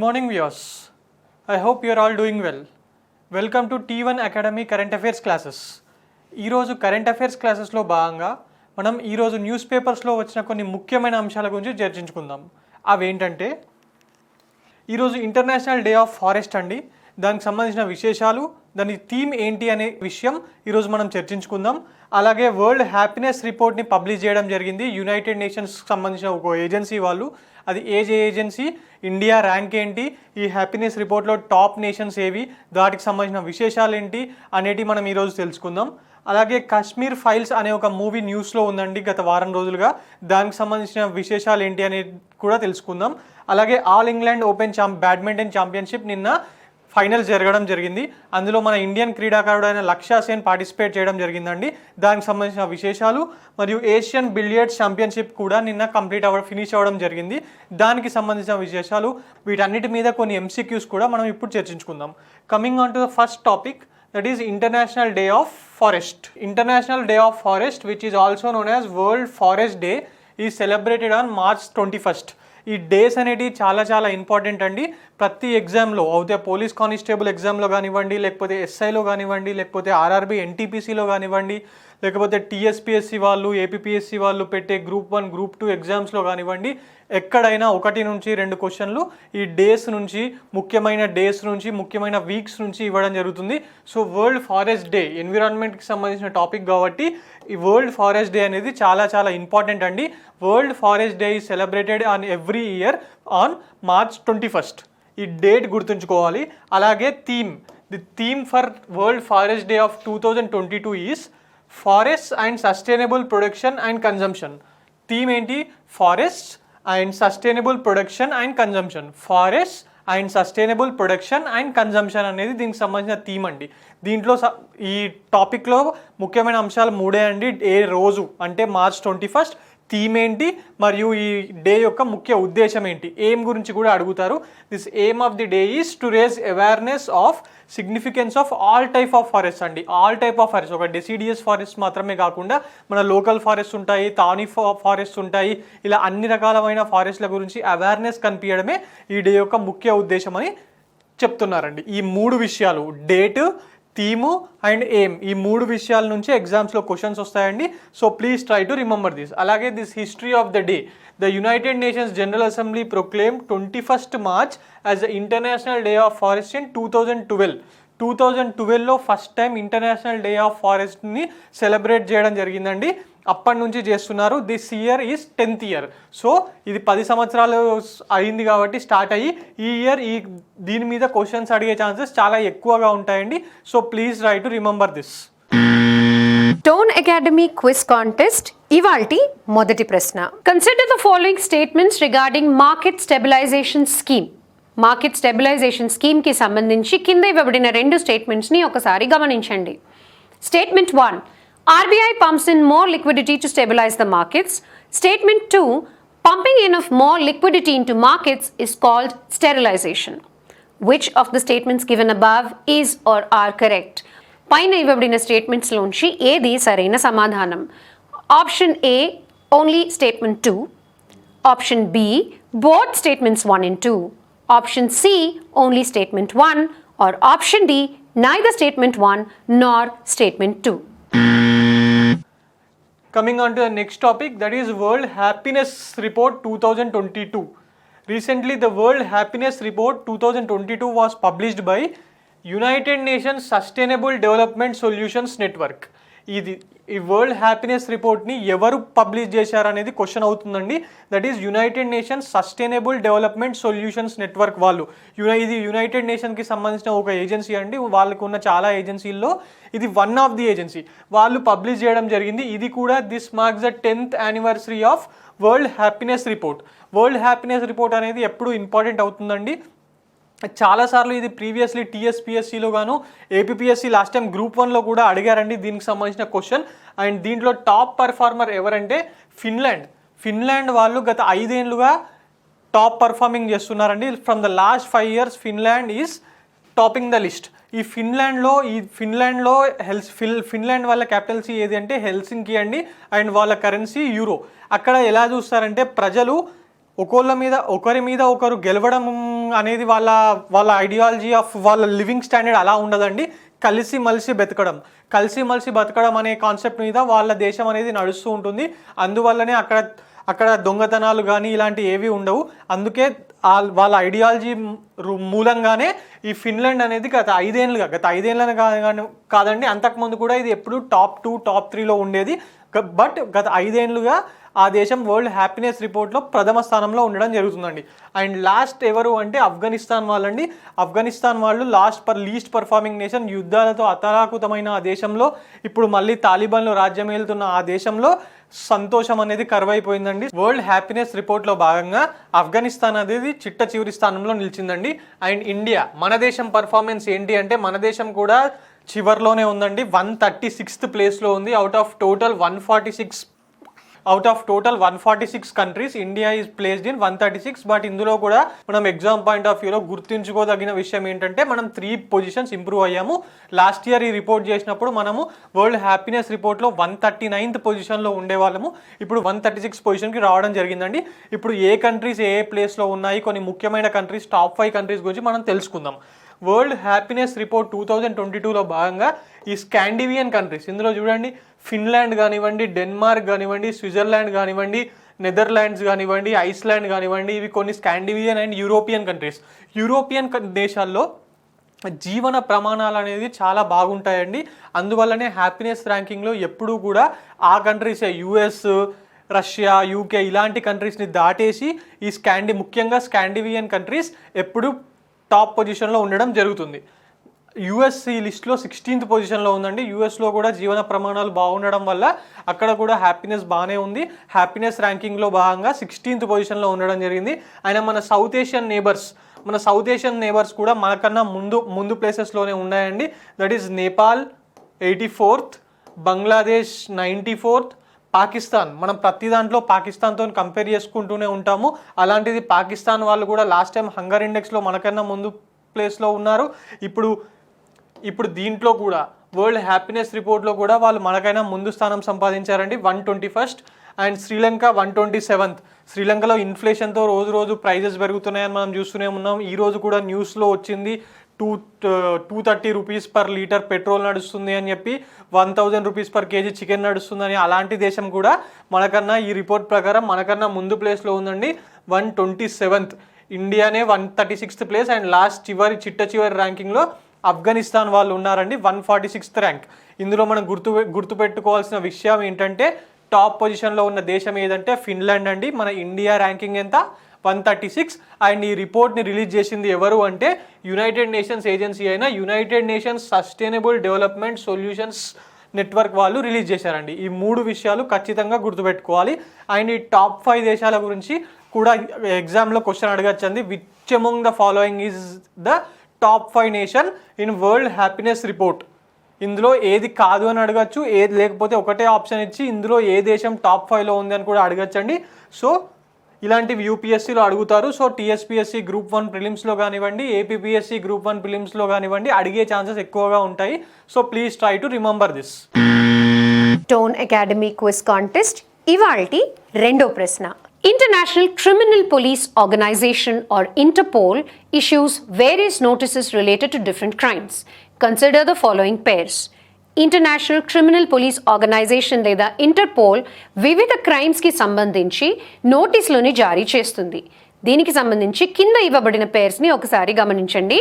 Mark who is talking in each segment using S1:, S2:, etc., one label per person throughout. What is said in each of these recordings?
S1: morning viewers. I hope you are all doing well. Welcome to T1 Academy Current Affairs classes. ఈరోజు current affairs క్లాసెస్లో భాగంగా మనం ఈరోజు news పేపర్స్లో వచ్చిన కొన్ని ముఖ్యమైన అంశాల గురించి చర్చించుకుందాం. అవేంటంటే ఈరోజు ఇంటర్నేషనల్ డే ఆఫ్ ఫారెస్ట్ అండి. దానికి సంబంధించిన విశేషాలు, దాని థీమ్ ఏంటి అనే విషయం ఈరోజు మనం చర్చించుకుందాం. అలాగే వరల్డ్ హ్యాపీనెస్ రిపోర్ట్ని పబ్లిష్ చేయడం జరిగింది యునైటెడ్ నేషన్స్కి సంబంధించిన ఒక ఏజెన్సీ వాళ్ళు. అది ఏజెన్సీ, ఇండియా ర్యాంక్ ఏంటి, ఈ హ్యాపీనెస్ రిపోర్ట్లో టాప్ నేషన్స్ ఏవి, వాటికి సంబంధించిన విశేషాలు ఏంటి అనేటివి మనం ఈరోజు తెలుసుకుందాం. అలాగే కాశ్మీర్ ఫైల్స్ అనే ఒక మూవీ న్యూస్లో ఉందండి గత వారం రోజులుగా. దానికి సంబంధించిన విశేషాలు ఏంటి అనేది కూడా తెలుసుకుందాం. అలాగే all England open badminton championship నిన్న ఫైనల్స్ జరగడం జరిగింది. అందులో మన ఇండియన్ క్రీడాకారుడైన లక్ష్య సేన్ పార్టిసిపేట్ చేయడం జరిగిందండి. దానికి సంబంధించిన విశేషాలు మరియు ఏషియన్ బిలియర్డ్స్ ఛాంపియన్షిప్ కూడా నిన్న ఫినిష్ అవ్వడం జరిగింది. దానికి సంబంధించిన విశేషాలు, వీటన్నిటి మీద కొన్ని MCQs కూడా మనం ఇప్పుడు చర్చించుకుందాం. Coming on to the first topic, that is International Day of Forest. International Day of Forest, which is also known as World Forest Day, is celebrated on March 21st. ఈ డేస్ అనేవి చాలా important అండి. ప్రతి ఎగ్జామ్లో అవుతే police constable ఎగ్జామ్లో కానివ్వండి, లేకపోతే SIలో కానివ్వండి, లేకపోతే RRB NTPCలో కానివ్వండి, లేకపోతే TSPSC వాళ్ళు, APPSC వాళ్ళు పెట్టే Group 1 Group 2 ఎగ్జామ్స్లో కానివ్వండి, ఎక్కడైనా 1 నుంచి 2 క్వశ్చన్లు ఈ డేస్ నుంచి, ముఖ్యమైన డేస్ నుంచి, ముఖ్యమైన వీక్స్ నుంచి ఇవ్వడం జరుగుతుంది. సో వరల్డ్ ఫారెస్ట్ డే ఎన్విరాన్మెంట్కి సంబంధించిన టాపిక్ కాబట్టి ఈ వరల్డ్ ఫారెస్ట్ డే అనేది చాలా ఇంపార్టెంట్ అండి. World forest day is celebrated on every year on March 21st. ఈ డేట్ గుర్తుంచుకోవాలి. అలాగే the theme for world forest day of 2022 is forest and sustainable production and consumption. Theme ఏంటి? Forest and sustainable production and consumption. Forest and sustainable production and consumption అనేది దీనికి సంబంధించిన theme అండి. దీంట్లో ఈ టాపిక్లో ముఖ్యమైన అంశాలు 3 అండి. ఏ రోజు అంటే March 21st, థీమ్ ఏంటి, మరియు ఈ డే యొక్క ముఖ్య ఉద్దేశం ఏంటి, ఎయిమ్ గురించి కూడా అడుగుతారు. This aim of the day is to raise awareness of significance of all type of forest అండి. ఆల్ టైప్ ఆఫ్ ఫారెస్ట్, ఒక డెసిడియస్ ఫారెస్ట్ మాత్రమే కాకుండా మన లోకల్ ఫారెస్ట్ ఉంటాయి, తాని ఫారెస్ట్ ఉంటాయి, ఇలా అన్ని రకాలమైన ఫారెస్ట్ల గురించి అవేర్నెస్ కనిపించడమే ఈ డే యొక్క ముఖ్య ఉద్దేశం అని చెప్తున్నారండి. ఈ 3 విషయాలు, డేట్, థీము అండ్ ఎయిమ్, ఈ 3 విషయాల నుంచి ఎగ్జామ్స్లో క్వశ్చన్స్ వస్తాయండి. So please try to remember this. అలాగే this history of the day, the United Nations General Assembly proclaim 21st March as the international day of forest in 2012. 2012లో first time international day of ఫారెస్ట్ని celebrate చేయడం జరిగిందండి. అప్పటి నుంచి చేస్తున్నారు. This year is 10th year. So ఇది 10 సంవత్సరాలు అయింది కాబట్టి స్టార్ట్ అయ్యి ఈ ఇయర్ దీని మీద క్వశ్చన్స్ అడిగే ఛాన్సెస్ చాలా ఎక్కువగా ఉంటాయండి. So please try to remember this.
S2: Tone Academy quiz contest ఇవాల్టి మొదటి ప్రశ్న. Consider the following statements regarding market stabilisation scheme. Market stabilisation స్కీమ్కి సంబంధించి కింద ఇవ్వబడిన 2 స్టేట్మెంట్స్ని ఒకసారి గమనించండి. Statement 1. RBI pumps in more liquidity to stabilize the markets. Statement 2. Pumping in of more liquidity into markets is called sterilization. Which of the statements given above is or are correct? పైన ఇవ్వబడిన స్టేట్మెంట్స్లోంచి ఏది సరైన సమాధానం? Option A, only statement 2. Option B, both statements 1 and 2. Option C, only statement 1, or option D, neither statement 1 nor statement 2.
S1: Coming on to the next topic, that is World Happiness Report 2022. Recently, the World Happiness Report 2022 was published by United Nations Sustainable Development Solutions Network. ఈ world happiness రిపోర్ట్ని ఎవరు publish చేశారనేది question అవుతుందండి. That is United nations sustainable development solutions network వాళ్ళు. ఇది United నేషన్కి సంబంధించిన ఒక agency అండి. వాళ్ళకు ఉన్న చాలా ఏజెన్సీల్లో ఇది వన్ ఆఫ్ ది ఏజెన్సీ. వాళ్ళు పబ్లిష్ చేయడం జరిగింది. ఇది కూడా this marks the 10th anniversary of world happiness report. World happiness report అనేది ఎప్పుడు ఇంపార్టెంట్ అవుతుందండి. చాలాసార్లు ఇది ప్రీవియస్లీ TSPSCలో గాను, APPSC లాస్ట్ టైం Group 1లో కూడా అడిగారండి దీనికి సంబంధించిన క్వశ్చన్. అండ్ దీంట్లో టాప్ పర్ఫార్మర్ ఎవరంటే ఫిన్లాండ్ వాళ్ళు గత 5 ఏళ్ళుగా టాప్ పర్ఫార్మింగ్ చేస్తున్నారండి. From the last 5 years Finland is topping the list. ఈ ఫిన్లాండ్లో ఫిన్లాండ్ వాళ్ళ క్యాపిటల్సీ ఏది అంటే హెల్సింకి అండి. అండ్ వాళ్ళ కరెన్సీ యూరో. అక్కడ ఎలా చూస్తారంటే ప్రజలు ఒకరి మీద ఒకరు గెలవడం అనేది వాళ్ళ ఐడియాలజీ ఆఫ్ వాళ్ళ లివింగ్ స్టాండర్డ్ అలా ఉండదండి. కలిసిమలిసి బతకడం అనే కాన్సెప్ట్ మీద వాళ్ళ దేశం అనేది నడుస్తూ ఉంటుంది. అందువల్లనే అక్కడ దొంగతనాలు కానీ ఇలాంటి ఏవి ఉండవు. అందుకే వాళ్ళ ఐడియాలజీ మూలంగానే ఈ ఫిన్లాండ్ అనేది గత ఐదేళ్ళని కాదండి, అంతకుముందు కూడా ఇది ఎప్పుడు టాప్ 2 టాప్ 3లో ఉండేది. బట్ గత 5 ఏళ్ళుగా ఆ దేశం వరల్డ్ హ్యాపీనెస్ రిపోర్ట్లో ప్రథమ స్థానంలో ఉండడం జరుగుతుందండి. అండ్ లాస్ట్ ఎవరు అంటే ఆఫ్ఘనిస్తాన్ వాళ్ళండి. ఆఫ్ఘనిస్తాన్ వాళ్ళు లీస్ట్ పర్ఫార్మింగ్ నేషన్. యుద్ధాలతో అతలాకుతమైన ఆ దేశంలో ఇప్పుడు మళ్ళీ తాలిబాన్లు రాజ్యం ఏలుతున్న ఆ దేశంలో సంతోషం అనేది కరువైపోయిందండి. వరల్డ్ హ్యాపీనెస్ రిపోర్ట్లో భాగంగా ఆఫ్ఘనిస్తాన్ అనేది చిట్ట చివరి స్థానంలో నిలిచిందండి. అండ్ ఇండియా, మన దేశం పర్ఫార్మెన్స్ ఏంటి అంటే మన దేశం కూడా చివరిలోనే ఉందండి. 136th ప్లేస్లో ఉంది. Out of total 146 countries India is placed in 136. But ఇందులో కూడా మనం ఎగ్జామ్ పాయింట్ ఆఫ్ వ్యూలో గుర్తుంచుకోదగిన విషయం ఏంటంటే మనం 3 పొజిషన్స్ ఇంప్రూవ్ అయ్యాము. లాస్ట్ ఇయర్ ఈ రిపోర్ట్ చేసినప్పుడు మనము వరల్డ్ హ్యాపీనెస్ రిపోర్ట్లో 139th పొజిషన్లో ఉండేవాళ్ళము. ఇప్పుడు 136 పొజిషన్కి రావడం జరిగిందండి. ఇప్పుడు ఏ కంట్రీస్ ఏ ప్లేస్లో ఉన్నాయి, కొన్ని ముఖ్యమైన కంట్రీస్, టాప్ 5 కంట్రీస్ గురించి మనం తెలుసుకుందాం. వరల్డ్ హ్యాపీనెస్ రిపోర్ట్ 2022లో భాగంగా ఈ స్కాండివియన్ కంట్రీస్, ఇందులో చూడండి ఫిన్లాండ్ కానివ్వండి, డెన్మార్క్ కానివ్వండి, స్విట్జర్లాండ్ కానివ్వండి, నెదర్లాండ్స్ కానివ్వండి, ఐస్లాండ్ కానివ్వండి, ఇవి కొన్ని స్కాండివియన్ అండ్ యూరోపియన్ కంట్రీస్. యూరోపియన్ దేశాల్లో జీవన ప్రమాణాలు అనేది చాలా బాగుంటాయండి. అందువల్లనే హ్యాపీనెస్ ర్యాంకింగ్లో ఎప్పుడూ కూడా ఆ కంట్రీసే, యుఎస్, రష్యా, యూకే ఇలాంటి కంట్రీస్ని దాటేసి ఈ ముఖ్యంగా స్కాండివియన్ కంట్రీస్ ఎప్పుడు టాప్ పొజిషన్లో ఉండడం జరుగుతుంది. యుఎస్ ఈ లిస్ట్లో 16th పొజిషన్లో ఉందండి. యుఎస్లో కూడా జీవన ప్రమాణాలు బాగుండడం వల్ల అక్కడ కూడా హ్యాపీనెస్ బాగానే ఉంది. హ్యాపీనెస్ ర్యాంకింగ్లో భాగంగా 16th పొజిషన్లో ఉండడం జరిగింది. అయినా మన సౌత్ ఏషియన్ నేబర్స్ కూడా మనకన్నా ముందు ప్లేసెస్లోనే ఉన్నాయండి. That is Nepal 84th, Bangladesh 94th, Pakistan, మనం ప్రతి దాంట్లో పాకిస్తాన్తో కంపేర్ చేసుకుంటూనే ఉంటాము. అలాంటిది పాకిస్తాన్ వాళ్ళు కూడా లాస్ట్ టైం హంగర్ ఇండెక్స్లో మనకన్నా ముందు ప్లేస్లో ఉన్నారు. ఇప్పుడు దీంట్లో కూడా వరల్డ్ హ్యాపీనెస్ రిపోర్ట్లో కూడా వాళ్ళు మనకైనా ముందు స్థానం సంపాదించారండి, 121st. And Sri Lanka 127th. శ్రీలంకలో ఇన్ఫ్లేషన్తో రోజు ప్రైజెస్ పెరుగుతున్నాయని మనం చూస్తూనే ఉన్నాం. ఈరోజు కూడా న్యూస్లో వచ్చింది 230 రూపీస్ పర్ లీటర్ పెట్రోల్ నడుస్తుంది అని చెప్పి, 1000 రూపీస్ పర్ కేజీ చికెన్ నడుస్తుందని. అలాంటి దేశం కూడా మనకన్నా ఈ రిపోర్ట్ ప్రకారం మనకన్నా ముందు ప్లేస్లో ఉందండి, 127th. ఇండియానే 136th place. అండ్ చిట్ట చివరి ర్యాంకింగ్లో ఆఫ్ఘనిస్తాన్ వాళ్ళు ఉన్నారండి, 146th ర్యాంక్. ఇందులో మనం గుర్తుపెట్టుకోవాల్సిన విషయం ఏంటంటే టాప్ పొజిషన్లో ఉన్న దేశం ఏదంటే ఫిన్లాండ్ అండి. మన ఇండియా ర్యాంకింగ్ ఎంత, 136. అండ్ ఈ రిపోర్ట్ని రిలీజ్ చేసింది ఎవరు అంటే యునైటెడ్ నేషన్స్ ఏజెన్సీ అయిన United nations sustainable development solutions network వాళ్ళు రిలీజ్ చేశారండి. ఈ 3 విషయాలు ఖచ్చితంగా గుర్తుపెట్టుకోవాలి. అండ్ ఈ టాప్ 5 దేశాల గురించి కూడా ఎగ్జామ్లో క్వశ్చన్ అడగచ్చండి. Which among the following is the top 5 nation in world happiness report. ఇందులో ఏది కాదు అని అడగచ్చు, ఏది లేకపోతే ఒకటే ఆప్షన్ ఇచ్చి ఇందులో ఏ దేశం టాప్ 5లో ఉంది అని కూడా అడగచ్చండి. సో ఇలాంటివి యూపీఎస్సీలో అడుగుతారు. సో టీఎస్పీఎస్సీ గ్రూప్ 1 ప్రిలిమ్స్లో కానివ్వండి, ఏపీపీఎస్సీ గ్రూప్ 1 ప్రిలిమ్స్లో కానివ్వండి అడిగే ఛాన్సెస్ ఎక్కువగా ఉంటాయి. So please try to remember this.
S2: Tone Academy quiz contest ఇవాల్టి రెండో ప్రశ్న. International Criminal Police Organization or Interpol issues various notices related to different crimes. Consider the following pairs. International criminal police organisation లేదా Interpol వివిధ క్రైమ్స్కి సంబంధించి నోటీసులని జారీ చేస్తుంది. దీనికి సంబంధించి కింద ఇవ్వబడిన పేర్స్ని ఒకసారి గమనించండి.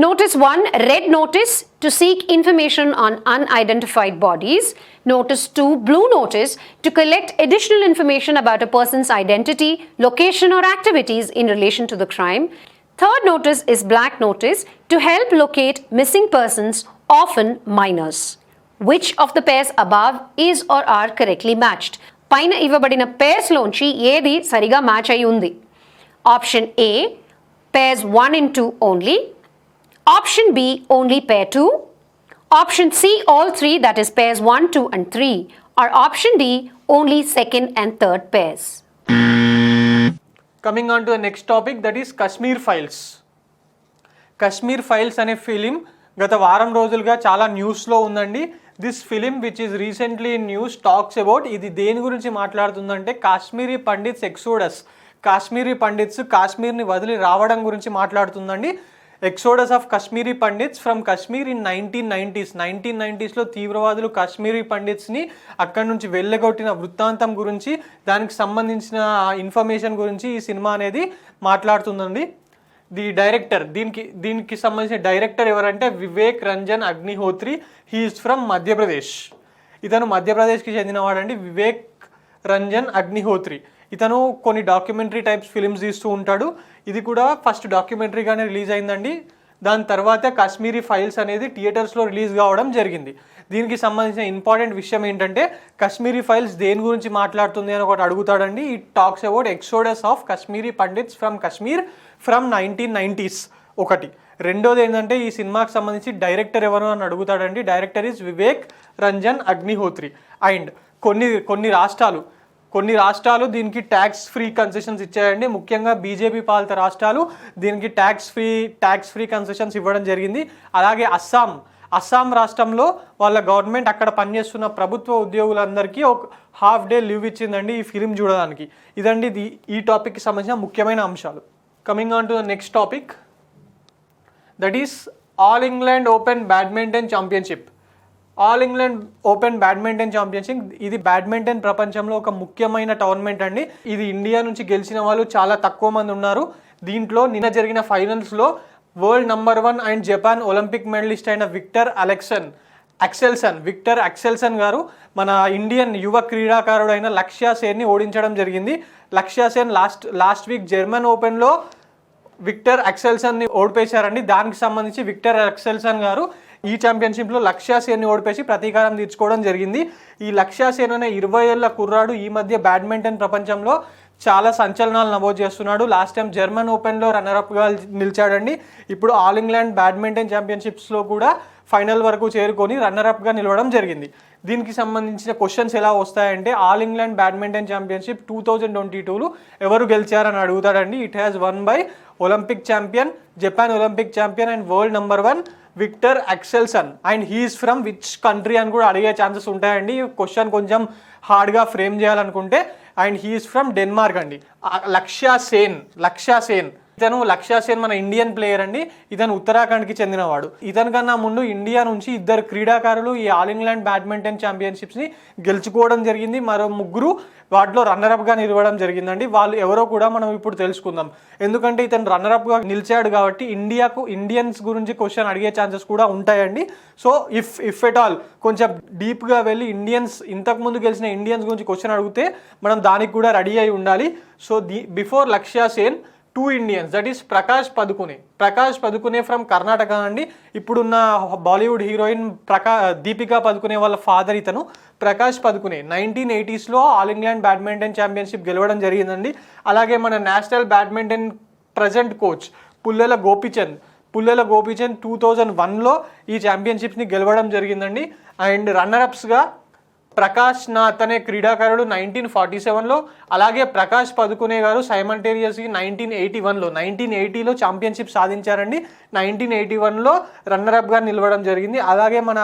S2: Notice 1, red notice to seek information on unidentified bodies. Notice 2, blue notice to collect additional information about a person's identity, location or activities in relation to the crime. Third notice is black notice to help locate missing persons, often minors. Which of the pairs above is or are correctly matched? పైన ఇవ్వబడిన pairs లోంచి ఏది సరిగా match అయి ఉంది? Option A, pairs 1 and 2 only. Option B, only pair 2. Option C, all 3, that is pairs 1, 2 and 3. Or option D, only second and third pairs.
S1: Coming on to the next topic, that is Kashmir Files. Kashmir Files అనే film గత వారం రోజులుగా చాలా న్యూస్లో ఉందండి. This film which is recently in news talks about, ఇది దేని గురించి మాట్లాడుతుందంటే కాశ్మీరీ పండిట్స్ ఎక్సోడస్, కాశ్మీరీ పండిట్స్ కాశ్మీర్ని వదిలి రావడం గురించి మాట్లాడుతుందండి. Exodus of Kashmiri Pandits from Kashmir in 1990s తీవ్రవాదులు కాశ్మీరీ పండిట్స్ని అక్కడి నుంచి వెళ్ళగొట్టిన వృత్తాంతం గురించి, దానికి సంబంధించిన ఇన్ఫర్మేషన్ గురించి ఈ సినిమా అనేది మాట్లాడుతుందండి. ది డైరెక్టర్, దీనికి సంబంధించిన డైరెక్టర్ ఎవరంటే వివేక్ రంజన్ అగ్నిహోత్రి. He is from Madhya Pradesh. ఇతను మధ్యప్రదేశ్కి చెందినవాడండి, వివేక్ రంజన్ అగ్నిహోత్రి. ఇతను కొన్ని డాక్యుమెంటరీ టైప్స్ ఫిలిమ్స్ తీస్తూ ఉంటాడు. ఇది కూడా ఫస్ట్ డాక్యుమెంటరీగానే రిలీజ్ అయిందండి. దాని తర్వాత కాశ్మీరీ ఫైల్స్ అనేది థియేటర్స్లో రిలీజ్ కావడం జరిగింది. దీనికి సంబంధించిన ఇంపార్టెంట్ విషయం ఏంటంటే కాశ్మీరీ ఫైల్స్ దేని గురించి మాట్లాడుతుంది అని ఒకటి అడుగుతాడండి. It talks about exodus of Kashmiri Pandits from Kashmir from 1990s ఒకటి. రెండోది ఏంటంటే ఈ సినిమాకి సంబంధించి డైరెక్టర్ ఎవరు అని అడుగుతాడండి. Director is Vivek Ranjan Agnihotri. And కొన్ని రాష్ట్రాలు దీనికి ట్యాక్స్ ఫ్రీ కన్సెషన్స్ ఇచ్చాయండి. ముఖ్యంగా బీజేపీ పాలిత రాష్ట్రాలు దీనికి ట్యాక్స్ ఫ్రీ కన్సెషన్స్ ఇవ్వడం జరిగింది. అలాగే అస్సాం రాష్ట్రంలో వాళ్ళ గవర్నమెంట్ అక్కడ పనిచేస్తున్న ప్రభుత్వ ఉద్యోగులందరికీ ఒక హాఫ్ డే లీవ్ ఇచ్చిందండి ఈ ఫిలిం చూడడానికి. ఇదండి ఈ టాపిక్కి సంబంధించిన ముఖ్యమైన అంశాలు. Coming on to the next topic, that is all England open badminton championship. All England open badminton championship ఇది బ్యాడ్మింటన్ ప్రపంచంలో ఒక ముఖ్యమైన టోర్నమెంట్ అండి. ఇది ఇండియా నుంచి గెలిచిన వాళ్ళు చాలా తక్కువ మంది ఉన్నారు. దీంట్లో నిన్న జరిగిన ఫైనల్స్లో world number 1 and Japan olympic medalist అయిన విక్టర్ అక్సెల్సన్ గారు మన ఇండియన్ యువ క్రీడాకారుడైన లక్ష్య సేన్ని ఓడించడం జరిగింది. లక్ష్య సేన్ లాస్ట్ వీక్ జర్మన్ ఓపెన్లో విక్టర్ అక్సెల్సన్ని ఓడిపేశారండి. దానికి సంబంధించి విక్టర్ అక్సెల్సన్ గారు ఈ ఛాంపియన్షిప్లో లక్ష్య సేన్ని ఓడిపేసి ప్రతీకారం తీర్చుకోవడం జరిగింది. ఈ లక్ష్య సేన్ అనే 20 ఏళ్ల కుర్రాడు ఈ మధ్య బ్యాడ్మింటన్ ప్రపంచంలో చాలా సంచలనాలు నమోదు చేస్తున్నాడు. లాస్ట్ టైం జర్మన్ ఓపెన్లో రన్నరప్గా నిలిచాడండి. ఇప్పుడు ఆల్ ఇంగ్లాండ్ బ్యాడ్మింటన్ ఛాంపియన్షిప్స్లో కూడా ఫైనల్ వరకు చేరుకొని రన్నరప్గా నిలవడం జరిగింది. దీనికి సంబంధించిన క్వశ్చన్స్ ఎలా వస్తాయంటే ఆల్ ఇంగ్లాండ్ బ్యాడ్మింటన్ ఛాంపియన్షిప్ 2022లో ఎవరు గెలిచారని అడుగుతాడండి. It has won by Olympic champion, Japan Olympic champion and world number 1 Victor Axelsen. And he is from which country అని కూడా అడిగే ఛాన్సెస్ ఉంటాయండి. క్వశ్చన్ కొంచెం హార్డ్గా ఫ్రేమ్ చేయాలనుకుంటే. అండ్ హీఈస్ ఫ్రమ్ డెన్మార్క్ అండి. లక్ష్య సేన్ ఇతను లక్ష్య సేన్ మన ఇండియన్ ప్లేయర్ అండి. ఇతను ఉత్తరాఖండ్కి చెందినవాడు. ఇతని కన్నా ముందు ఇండియా నుంచి 2 క్రీడాకారులు ఈ ఆల్ ఇంగ్లాండ్ బ్యాడ్మింటన్ ఛాంపియన్షిప్స్ని గెలుచుకోవడం జరిగింది. మరో 3 వాటిలో రన్నరప్గా నిలవడం జరిగిందండి. వాళ్ళు ఎవరో కూడా మనం ఇప్పుడు తెలుసుకుందాం. ఎందుకంటే ఇతను రన్నరప్గా నిలిచాడు కాబట్టి ఇండియన్స్ గురించి క్వశ్చన్ అడిగే ఛాన్సెస్ కూడా ఉంటాయండి. సో ఇఫ్ ఎట్ ఆల్ కొంచెం డీప్గా వెళ్ళి ఇంతకుముందు గెలిచిన ఇండియన్స్ గురించి క్వశ్చన్ అడిగితే మనం దానికి కూడా రెడీ అయి ఉండాలి. So before Lakshya Sen 2 Indians, that is Prakash Padukone from Karnataka అండి. ఇప్పుడున్న బాలీవుడ్ హీరోయిన్ దీపికా పదుకునే వాళ్ళ ఫాదర్ ఇతను. ప్రకాష్ పదుకునే 1980sలో ఆల్ ఇంగ్లాండ్ బ్యాడ్మింటన్ ఛాంపియన్షిప్ గెలవడం జరిగిందండి. అలాగే మన national badminton present coach Pullela Gopichand 2001లో ఈ ఛాంపియన్షిప్స్ని గెలవడం జరిగిందండి. అండ్ రన్నరప్స్గా ప్రకాష్ నాథ్ అనే క్రీడాకారుడు 1947లో, అలాగే ప్రకాష్ పదుకునే గారు సైమల్టేనియస్గా 1980లో ఛాంపియన్షిప్ సాధించారండి. 1981లో రన్నరప్గా నిలవడం జరిగింది. అలాగే మన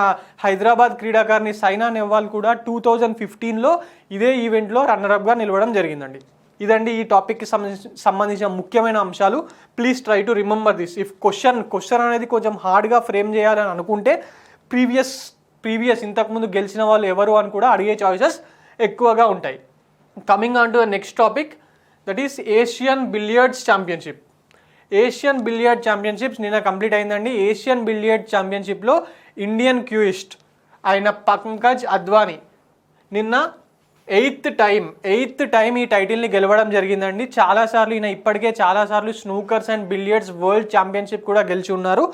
S1: హైదరాబాద్ క్రీడాకారిణి సైనా నెహ్వాల్ కూడా 2015లో ఇదే ఈవెంట్లో రన్నరప్గా నిలవడం జరిగిందండి. ఇదండి ఈ టాపిక్కి సంబంధించిన ముఖ్యమైన అంశాలు. Please try to remember this. If question అనేది కొంచెం హార్డ్గా ఫ్రేమ్ చేయాలని అనుకుంటే ప్రీవియస్ ఇంతకుముందు గెలిచిన వాళ్ళు ఎవరు అని కూడా అడిగే చాయిసెస్ ఎక్కువగా ఉంటాయి. Coming on to the next topic, that is Asian billiards championships నిన్న కంప్లీట్ అయిందండి. ఏషియన్ బిలియర్డ్స్ ఛాంపియన్షిప్లో ఇండియన్ క్యూయిస్ట్ అయిన పంకజ్ అద్వానీ నిన్న ఎయిత్ టైం ఈ టైటిల్ని గెలవడం జరిగిందండి. ఇప్పటికే చాలాసార్లు snookers and billiards world championship కూడా గెలిచి ఉన్నారు.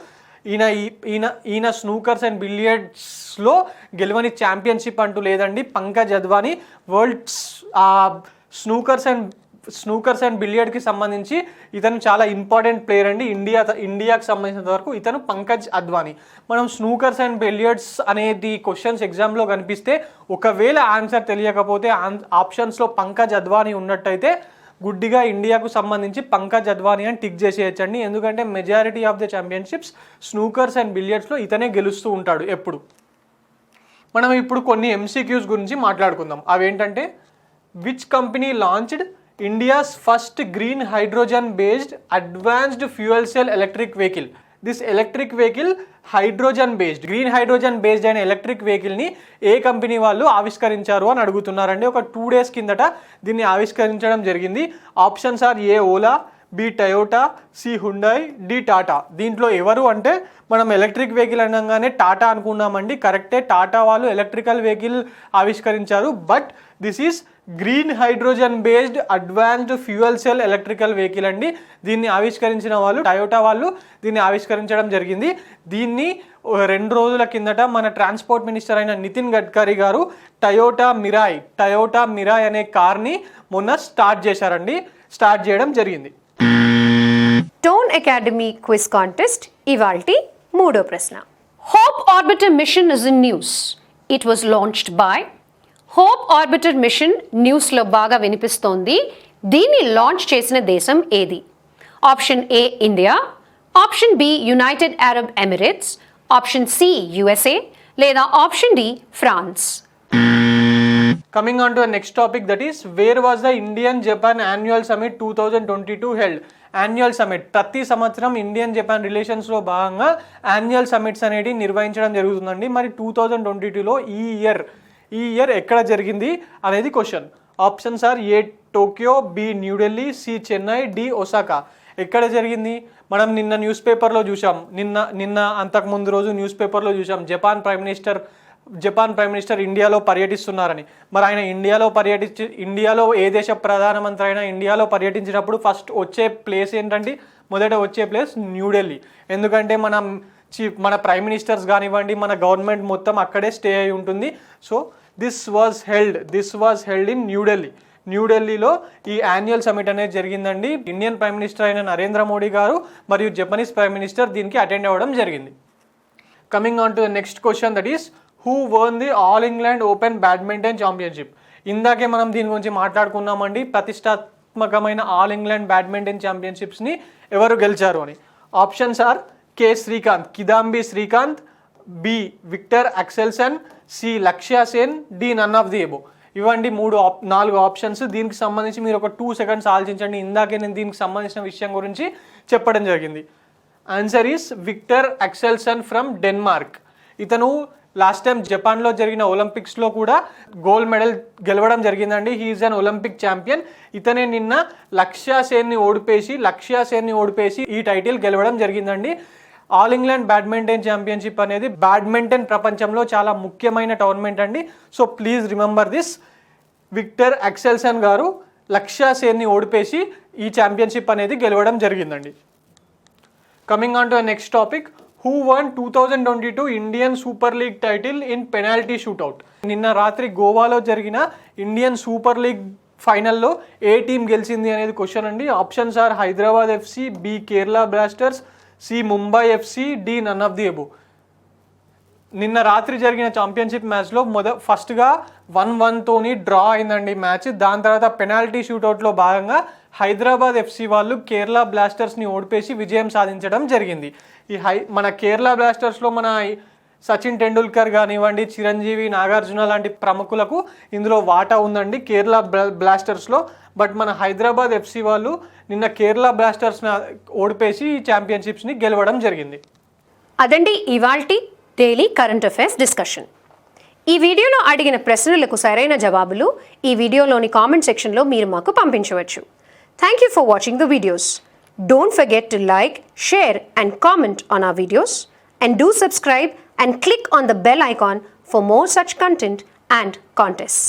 S1: ఈయన స్నూకర్స్ అండ్ బిలియర్డ్స్లో గెలవని ఛాంపియన్షిప్ అంటూ లేదండి. Pankaj Advani world snookers and బిలియర్డ్కి సంబంధించి ఇతను చాలా ఇంపార్టెంట్ ప్లేయర్ అండి. ఇండియాకి సంబంధించినంత వరకు ఇతను పంకజ్ అద్వానీ. మనం స్నూకర్స్ అండ్ బిలియర్డ్స్ అనేది క్వశ్చన్స్ ఎగ్జామ్లో కనిపిస్తే ఒకవేళ ఆన్సర్ తెలియకపోతే ఆప్షన్స్లో పంకజ్ అద్వానీ ఉన్నట్టయితే గుడ్డిగా ఇండియాకు సంబంధించి పంకజ్ అద్వానీ అని టిక్ చేసేయచ్చండి. ఎందుకంటే majority of the championships snookers and బిలియర్డ్స్లో ఇతనే గెలుస్తూ ఉంటాడు ఎప్పుడు. మనం ఇప్పుడు కొన్ని MCQs గురించి మాట్లాడుకుందాం. అవేంటంటే which company launched India's first green hydrogen based advanced fuel cell electric vehicle. This electric vehicle hydrogen based, green hydrogen based అయిన ఎలక్ట్రిక్ వెహికల్ని ఏ కంపెనీ వాళ్ళు ఆవిష్కరించారు అని అడుగుతున్నారండి. ఒక 2 days కిందట దీన్ని ఆవిష్కరించడం జరిగింది. Options are A Ola, B Toyota, C Hyundai, D Tata. దీంట్లో ఎవరు అంటే మనం ఎలక్ట్రిక్ వెహికల్ అనగానే టాటా అనుకున్నామండి. కరెక్టే, టాటా వాళ్ళు ఎలక్ట్రికల్ వెహికల్ ఆవిష్కరించారు. But this is green hydrogen based advanced fuel cell electrical vehicle అండి. దీన్ని ఆవిష్కరించిన వాళ్ళు టయోటా వాళ్ళు దీన్ని ఆవిష్కరించడం జరిగింది. దీన్ని 2 రోజుల కిందట మన ట్రాన్స్పోర్ట్ మినిస్టర్ అయిన నితిన్ గడ్కరీ గారు టయోటా మిరాయ్ అనే కార్ని మొన్న స్టార్ట్ చేయడం జరిగింది.
S2: టోన్ అకాడమీ క్విజ్ కాంటెస్ట్ ఇవాల్టి 3వ ప్రశ్న. Hope orbiter mission is in news. It was launched by. Hope orbiter mission న్యూస్లో బాగా వినిపిస్తోంది. దీన్ని లాంచ్ చేసిన దేశం ఏది? Option A India, option B United Arab Emirates, option C USA లేదా option D France.
S1: Coming on to the next topic, that is, where was the Indian Japan Annual Summit 2022 held? Annual summit ప్రతి సంవత్సరం Indian Japan రిలేషన్స్లో భాగంగా annual summits అనేది నిర్వహించడం జరుగుతుందండి. మరి 2022లో ఈ year ఎక్కడ జరిగింది అనేది question. Options are A Tokyo, B New Delhi, C Chennai, D Osaka. ఎక్కడ జరిగింది? మనం నిన్న న్యూస్ పేపర్లో చూసాం, నిన్న అంతకుముందు రోజు న్యూస్ పేపర్లో చూసాం జపాన్ ప్రైమ్ మినిస్టర్ ఇండియాలో పర్యటిస్తున్నారని. మరి ఆయన ఇండియాలో ఏ దేశ ప్రధానమంత్రి అయినా ఇండియాలో పర్యటించినప్పుడు ఫస్ట్ వచ్చే ప్లేస్ ఏంటంటే మొదట వచ్చే ప్లేస్ న్యూఢిల్లీ. ఎందుకంటే మన ప్రైమ్ మినిస్టర్స్ కానివ్వండి, మన గవర్నమెంట్ మొత్తం అక్కడే స్టే అయి ఉంటుంది. So this was held in న్యూఢిల్లీలో ఈ యాన్యువల్ సమిట్ అనేది జరిగిందండి. ఇండియన్ ప్రైమ్ మినిస్టర్ అయిన నరేంద్ర మోడీ గారు మరియు జపనీస్ ప్రైమ్ మినిస్టర్ దీనికి అటెండ్ అవ్వడం జరిగింది. Coming on to the next question, that is who one the all England open badminton championship. ఇందాకే మనం దీని గురించి మాట్లాడుకున్నామండి. ప్రతిష్టాత్మకమైన ఆల్ ఇంగ్లాండ్ బ్యాడ్మింటన్ ఛాంపియన్షిప్స్ని ఎవరు గెలిచారు అని. Options are K Srikanth, Kidambi Srikanth, B Victor Axelsen, C Lakshya Sen, D none of the above. ఇవ్వండి 4 options. దీనికి సంబంధించి మీరు ఒక 2 seconds ఆలోచించండి. ఇందాకే నేను దీనికి సంబంధించిన విషయం గురించి చెప్పడం జరిగింది. Answer is Viktor Axelsen from Denmark. ఇతను లాస్ట్ టైం జపాన్లో జరిగిన ఒలింపిక్స్లో కూడా గోల్డ్ మెడల్ గెలవడం జరిగిందండి. He is an Olympic champion. ఇతనే నిన్న లక్ష్య సేన్ని ఓడిపేసి ఈ టైటిల్ గెలవడం జరిగిందండి. ఆల్ ఇంగ్లాండ్ బ్యాడ్మింటన్ ఛాంపియన్షిప్ అనేది బ్యాడ్మింటన్ ప్రపంచంలో చాలా ముఖ్యమైన టోర్నమెంట్ అండి. So please remember this. Viktor Axelsen గారు లక్ష్య సేన్ని ఓడిపేసి ఈ ఛాంపియన్షిప్ అనేది గెలవడం జరిగిందండి. Coming on to the next topic, who won 2022 Indian super league title in penalty shootout. నిన్న రాత్రి గోవాలో జరిగిన ఇండియన్ సూపర్ లీగ్ ఫైనల్లో ఏ టీం గెలిచింది అనేది క్వశ్చన్ అండి. Options are Hyderabad FC, B Kerala Blasters, C Mumbai FC, D none of the above. నిన్న రాత్రి జరిగిన ఛాంపియన్షిప్ మ్యాచ్లో ఫస్ట్గా 1-1తోని డ్రా అయిందండి మ్యాచ్. దాని తర్వాత పెనాల్టీ షూట్అవుట్లో భాగంగా హైదరాబాద్ ఎఫ్సి వాళ్ళు కేరళ బ్లాస్టర్స్ని ఓడిపేసి విజయం సాధించడం జరిగింది. మన కేరళ బ్లాస్టర్స్లో మన సచిన్ టెండూల్కర్ కానివ్వండి, చిరంజీవి, నాగార్జున లాంటి ప్రముఖులకు ఇందులో వాటా ఉందండి కేరళ బ్లాస్టర్స్లో. బట్ మన హైదరాబాద్ ఎఫ్సి వాళ్ళు నిన్న కేరళ బ్లాస్టర్స్ని ఓడిపేసి ఈ ఛాంపియన్షిప్స్ని గెలవడం జరిగింది.
S2: అదండి ఇవాల్టి డైలీ కరెంట్ అఫైర్స్ డిస్కషన్. ఈ వీడియోలో అడిగిన ప్రశ్నలకు సరైన జవాబులు ఈ వీడియోలోని కామెంట్ సెక్షన్లో మీరు మాకు పంపించవచ్చు. Thank you for watching the videos. Don't forget to like, share and comment on our videos, and do subscribe and click on the bell icon for more such content and contests.